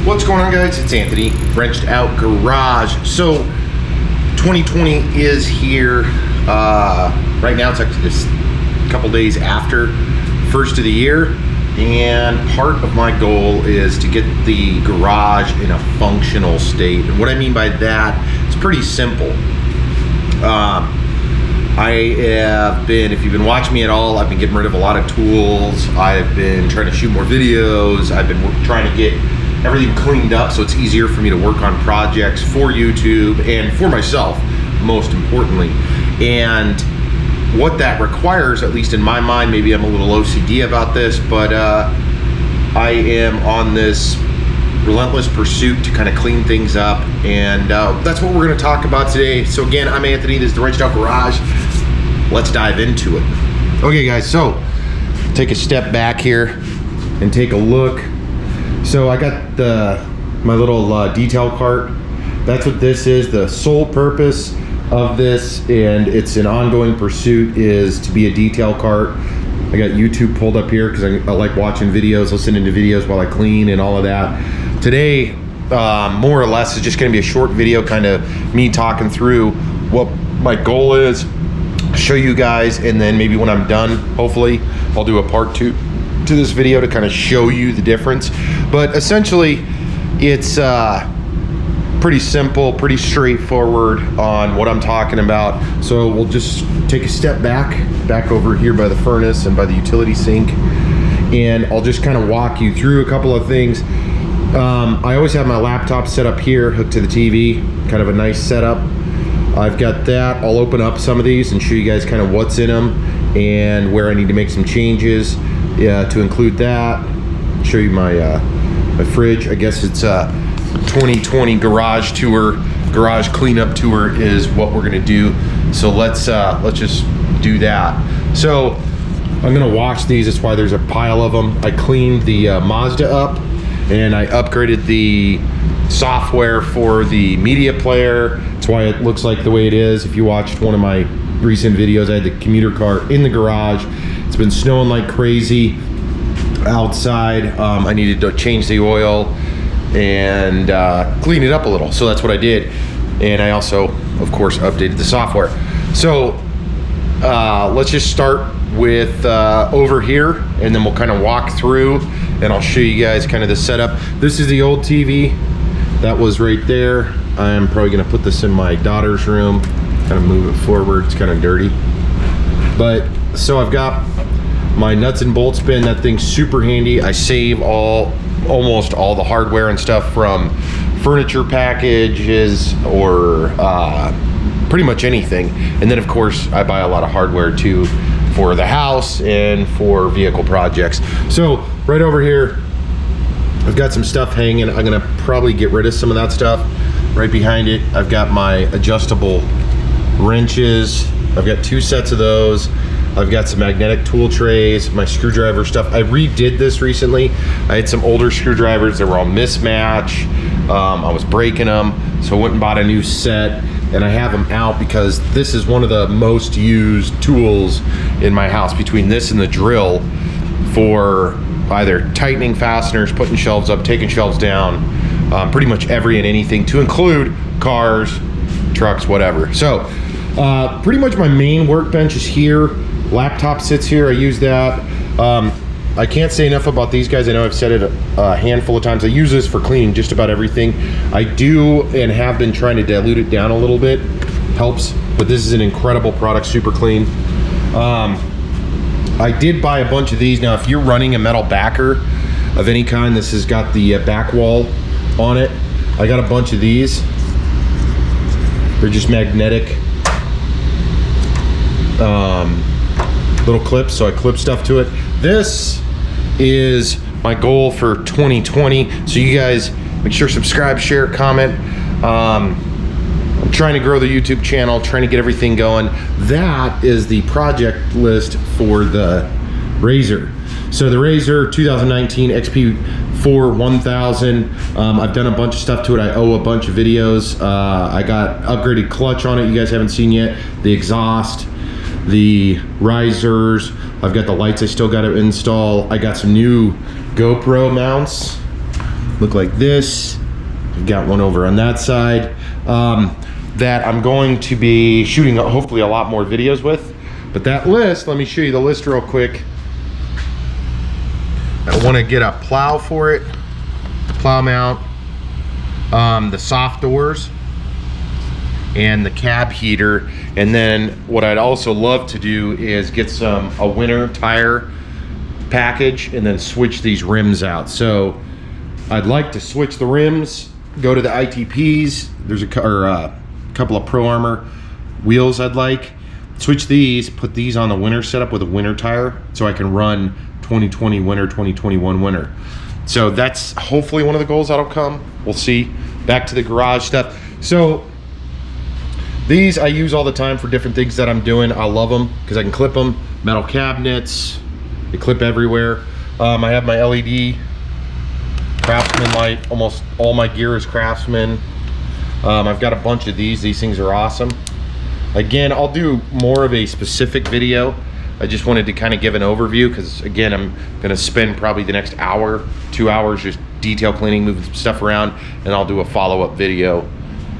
What's going on, guys? It's Anthony, Wrenched Out Garage. So 2020 is here. Right now it's actually just a couple days after first of the year, and part of my goal is to get the garage in a functional state. And what I mean by that, it's pretty simple. I have been, if you've been watching me at all, I've been getting rid of a lot of tools. I've been trying to shoot more videos. I've been trying to get everything cleaned up so it's easier for me to work on projects for YouTube and for myself, most importantly. And what that requires, at least in my mind, maybe I'm a little OCD about this, but I am on this relentless pursuit to kind of clean things up, and that's what we're going to talk about today. So again, I'm Anthony, this is the Wrenched Out Garage. Let's dive into it. Okay guys, so take a step back here and take a look. So I got my little detail cart. That's what this is. The sole purpose of this, and it's an ongoing pursuit, is to be a detail cart. I got YouTube pulled up here because I like watching videos, listening to videos while I clean and all of that. Today, more or less, is just going to be a short video, kind of me talking through what my goal is, show you guys, and then maybe when I'm done, hopefully, I'll do a part 2 to this video to kind of show you the difference. But essentially, it's pretty simple, pretty straightforward on what I'm talking about. So we'll just take a step back over here by the furnace and by the utility sink, and I'll just kind of walk you through a couple of things. I always have my laptop set up here, hooked to the TV, kind of a nice setup. I've got that. I'll open up some of these and show you guys kind of what's in them and where I need to make some changes to include that. Show you my my fridge. I guess it's 2020 garage tour, garage cleanup tour is what we're gonna do. So let's just do that. So I'm gonna wash these. That's why there's a pile of them. I cleaned the Mazda up, and I upgraded the software for the media player. That's why it looks like the way it is. If you watched one of my recent videos, I had the commuter car in the garage. It's been snowing like crazy outside. I needed to change the oil and clean it up a little, so that's what I did. And I also, of course, updated the software. So let's just start with over here, and then we'll kind of walk through and I'll show you guys kind of the setup. This is the old TV that was right there. I'm probably gonna put this in my daughter's room, kind of move it forward. It's kind of dirty, but so I've got my nuts and bolts bin. That thing's super handy. I save almost all the hardware and stuff from furniture packages or pretty much anything. And then of course I buy a lot of hardware too for the house and for vehicle projects. So right over here, I've got some stuff hanging. I'm gonna probably get rid of some of that stuff. Right behind it, I've got my adjustable wrenches. I've got 2 sets of those. I've got some magnetic tool trays, my screwdriver stuff. I redid this recently. I had some older screwdrivers that were all mismatch. I was breaking them, so I went and bought a new set, and I have them out because this is one of the most used tools in my house, between this and the drill, for either tightening fasteners, putting shelves up, taking shelves down, pretty much every and anything, to include cars, trucks, whatever. So pretty much my main workbench is here. Laptop sits here. I use that. I can't say enough about these guys. I know I've said it a handful of times. I use this for cleaning just about everything. I do and have been trying to dilute it down a little bit. Helps, but this is an incredible product, super clean. I did buy a bunch of these. Now, if you're running a metal backer of any kind, this has got the back wall on it. I got a bunch of these. They're just magnetic little clips, so I clip stuff to it. This is my goal for 2020. So you guys make sure subscribe, share, comment. I'm trying to grow the YouTube channel, trying to get everything going. That is the project list for the Razor. So the Razor 2019 XP4 1000. I've done a bunch of stuff to it. I owe a bunch of videos. I got upgraded clutch on it, you guys haven't seen yet. The exhaust, the risers. I've got the lights I still got to install. I got some new GoPro mounts look like this. We've got one over on that side that I'm going to be shooting hopefully a lot more videos with. But that list, let me show you the list real quick. I want to get a plow for it, plow mount, the soft doors, and the cab heater. And then what I'd also love to do is get a winter tire package and then switch these rims out. So I'd like to switch the rims, go to the ITPs. There's a couple of Pro Armor wheels I'd like. Switch these, put these on the winter setup with a winter tire so I can run 2020 winter, 2021 winter. So that's hopefully one of the goals that'll come. We'll see. Back to the garage stuff. So these I use all the time for different things that I'm doing. I love them because I can clip them. Metal cabinets, they clip everywhere. I have my LED Craftsman light. Almost all my gear is Craftsman. I've got a bunch of these. These things are awesome. Again, I'll do more of a specific video. I just wanted to kind of give an overview because again, I'm gonna spend probably the next hour, 2 hours just detail cleaning, moving some stuff around, and I'll do a follow-up video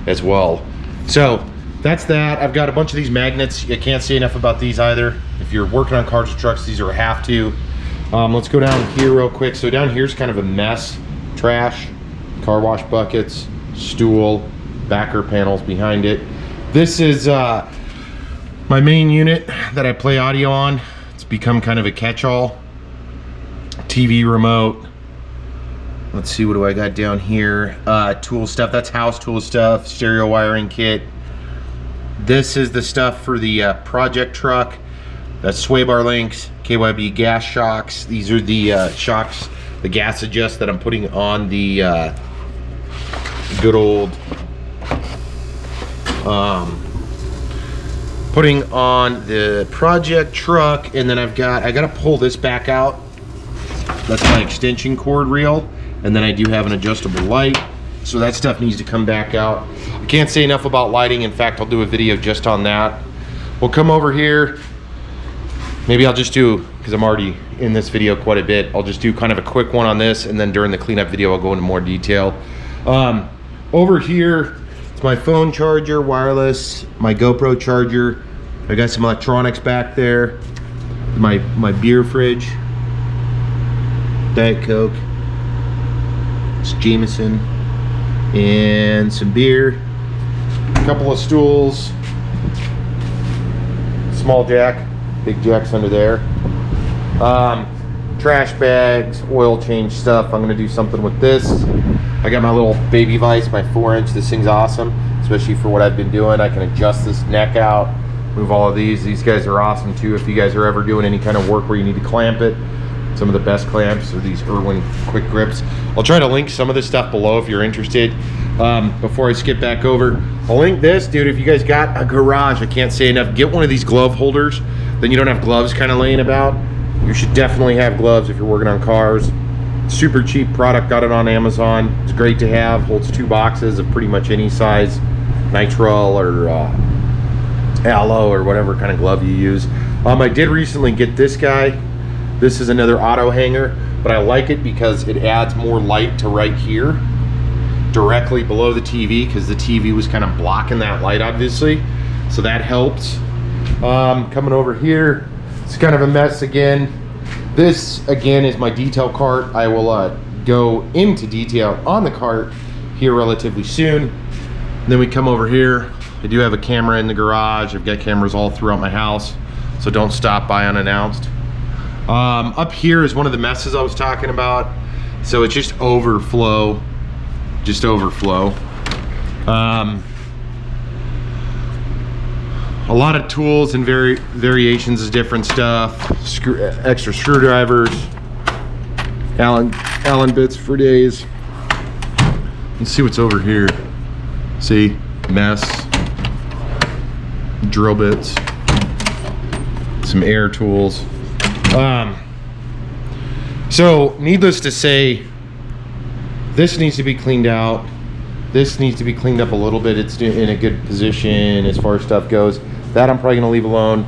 as well. So that's that. I've got a bunch of these magnets. You can't say enough about these either. If you're working on cars or trucks, these are a have to. Let's go down here real quick. So down here's kind of a mess. Trash, car wash buckets, stool, backer panels behind it. This is my main unit that I play audio on. It's become kind of a catch-all. TV remote. Let's see, what do I got down here? Tool stuff, that's house tool stuff, stereo wiring kit. This is the stuff for the project truck. That's sway bar links, KYB gas shocks. These are the shocks, the gas adjust that I'm putting on the good old putting on the project truck. And then I gotta pull this back out. That's my extension cord reel. And then I do have an adjustable light. So that stuff needs to come back out. I can't say enough about lighting. In fact, I'll do a video just on that. We'll come over here. Maybe I'll just do, because I'm already in this video quite a bit, I'll just do kind of a quick one on this, and then during the cleanup video, I'll go into more detail. Over here, it's my phone charger, wireless, my GoPro charger. I got some electronics back there. My beer fridge, Diet Coke, it's Jameson, and some beer, a couple of stools, small jack, big jack's under there, trash bags, oil change stuff. I'm gonna do something with this. I got my little baby vise, my 4-inch. This thing's awesome, especially for what I've been doing. I can adjust this neck out, move all of these. These guys are awesome too if you guys are ever doing any kind of work where you need to clamp it. Some of the best clamps are these Irwin quick grips. I'll try to link some of this stuff below if you're interested. Before I skip back over, I'll link this, dude. If you guys got a garage, I can't say enough, get one of these glove holders. Then you don't have gloves kind of laying about. You should definitely have gloves if you're working on cars. Super cheap product, got it on Amazon. It's great to have, holds 2 boxes of pretty much any size nitrile or aloe or whatever kind of glove you use. I did recently get this guy. This is another auto hanger, but I like it because it adds more light to right here, directly below the TV, because the TV was kind of blocking that light, obviously. So that helps. Coming over here, it's kind of a mess again. This, again, is my detail cart. I will go into detail on the cart here relatively soon. And then we come over here. I do have a camera in the garage. I've got cameras all throughout my house, so don't stop by unannounced. Up here is one of the messes I was talking about. So it's just overflow, a lot of tools and variations of different stuff. Extra screwdrivers, Allen bits for days. Let's see what's over here. See, mess, drill bits, some air tools. So needless to say, this needs to be cleaned out. This needs to be cleaned up a little bit. It's in a good position as far as stuff goes. That I'm probably gonna leave alone.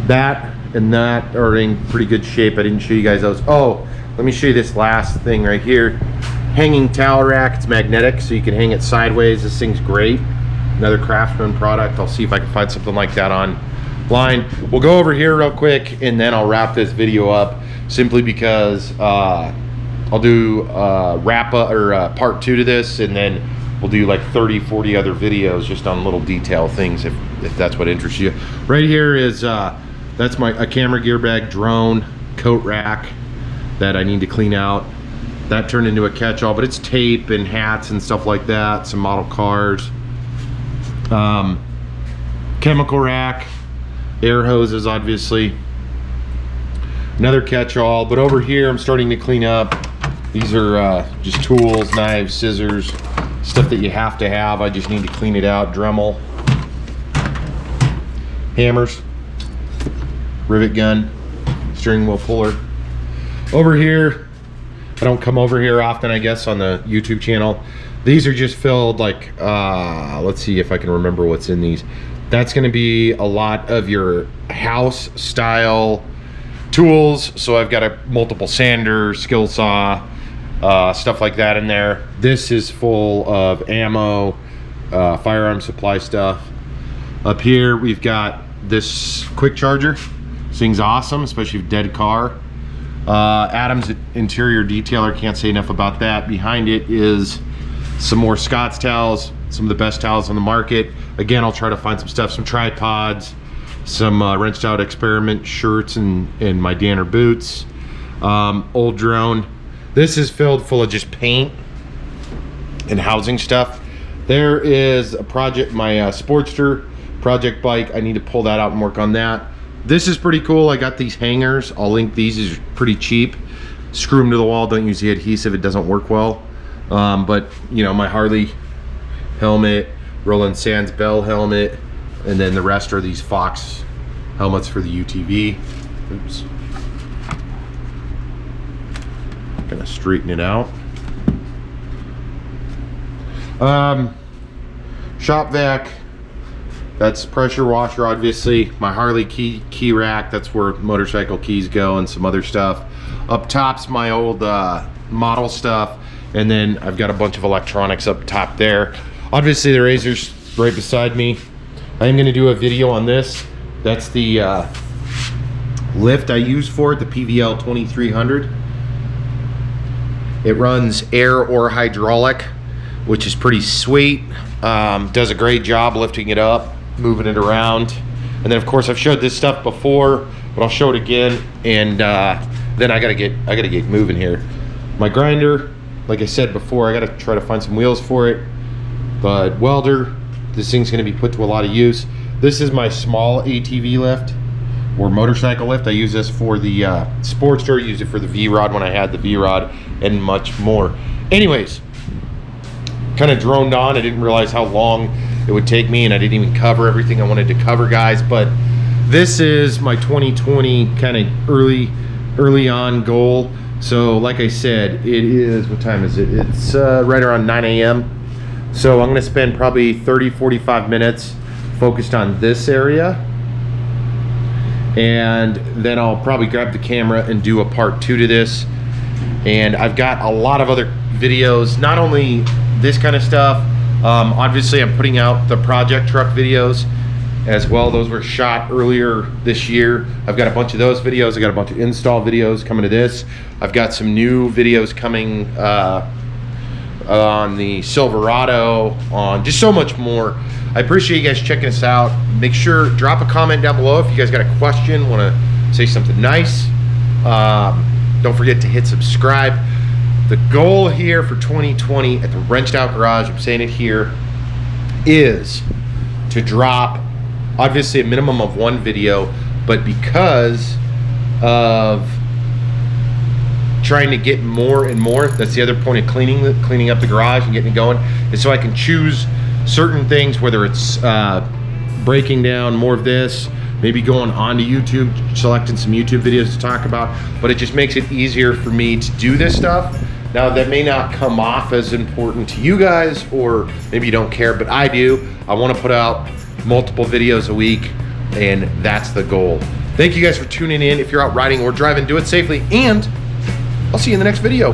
That and that are in pretty good shape. I didn't show you guys those. Oh, let me show you this last thing right here. hanging towel rack. It's magnetic, so you can hang it sideways. This thing's great. Another Craftsman product. I'll see if I can find something like that online. We'll go over here real quick, and then I'll wrap this video up, simply because I'll do part 2 to this, and then we'll do like 30-40 other videos just on little detail things if that's what interests you. Right here is that's a camera gear bag, drone, coat rack that I need to clean out. That turned into a catch-all, but it's tape and hats and stuff like that. Some model cars, chemical rack, air hoses, obviously. Another catch-all. But over here I'm starting to clean up. These are just tools, knives, scissors, stuff that you have to have. I just need to clean it out. Dremel, hammers, rivet gun, steering wheel puller. Over here, I don't come over here often, I guess, on the YouTube channel. These are just filled, like, let's see if I can remember what's in these. That's gonna be a lot of your house style tools. So I've got a multiple sander, skill saw, stuff like that in there. This is full of ammo, firearm supply stuff. Up here we've got this quick charger. This thing's awesome, especially with dead car. Adam's interior detailer, can't say enough about that. Behind it is some more Scott's towels, some of the best towels on the market. Again, I'll try to find some stuff, some tripods, some wrenched out experiment shirts and my Danner boots. Old drone. This is filled full of just paint and housing stuff. There is a project, my Sportster project bike. I need to pull that out and work on that. This is pretty cool. I got these hangers. I'll link these. These are pretty cheap. Screw them to the wall. Don't use the adhesive. It doesn't work well. But you know, my Harley helmet, Roland Sands Bell helmet, and then the rest are these Fox helmets for the UTV. Oops. Gonna straighten it out. Shop vac. That's pressure washer, obviously. My Harley key rack, that's where motorcycle keys go, and some other stuff. Up top's my old model stuff, and then I've got a bunch of electronics up top there. Obviously the Razor's right beside me. I am gonna do a video on this. That's the lift I use for it, the PVL 2300. It runs air or hydraulic, which is pretty sweet. Does a great job lifting it up, moving it around. And then of course I've showed this stuff before, but I'll show it again. And then I gotta get moving here. My grinder, like I said before, I gotta try to find some wheels for it. But welder, this thing's gonna be put to a lot of use. This is my small ATV lift or motorcycle lift. I use this for the Sportster, use it for the V-Rod when I had the V-Rod, and much more. Anyways, kind of droned on. I didn't realize how long it would take me, and I didn't even cover everything I wanted to cover, guys. But this is my 2020 kind of early on goal. So like I said, it is, what time is it? It's right around 9 a.m. So I'm gonna spend probably 30-45 minutes focused on this area, and then I'll probably grab the camera and do a part 2 to this. And I've got a lot of other videos, not only this kind of stuff. Obviously I'm putting out the project truck videos as well. Those were shot earlier this year. I've got a bunch of those videos. I got a bunch of install videos coming to this. I've got some new videos coming on the Silverado, on just so much more. I appreciate you guys checking us out. Make sure, drop a comment down below if you guys got a question, want to say something nice. Don't forget to hit subscribe. The goal here for 2020 at the Wrenched Out Garage, I'm saying it here, is to drop obviously a minimum of 1 video, but because of trying to get more and more, that's the other point of cleaning up the garage and getting it going, is so I can choose certain things, whether it's breaking down more of this, maybe going onto YouTube, selecting some YouTube videos to talk about, but it just makes it easier for me to do this stuff. Now that may not come off as important to you guys, or maybe you don't care, but I do. I want to put out multiple videos a week, and that's the goal. Thank you guys for tuning in. If you're out riding or driving, do it safely, and I'll see you in the next video.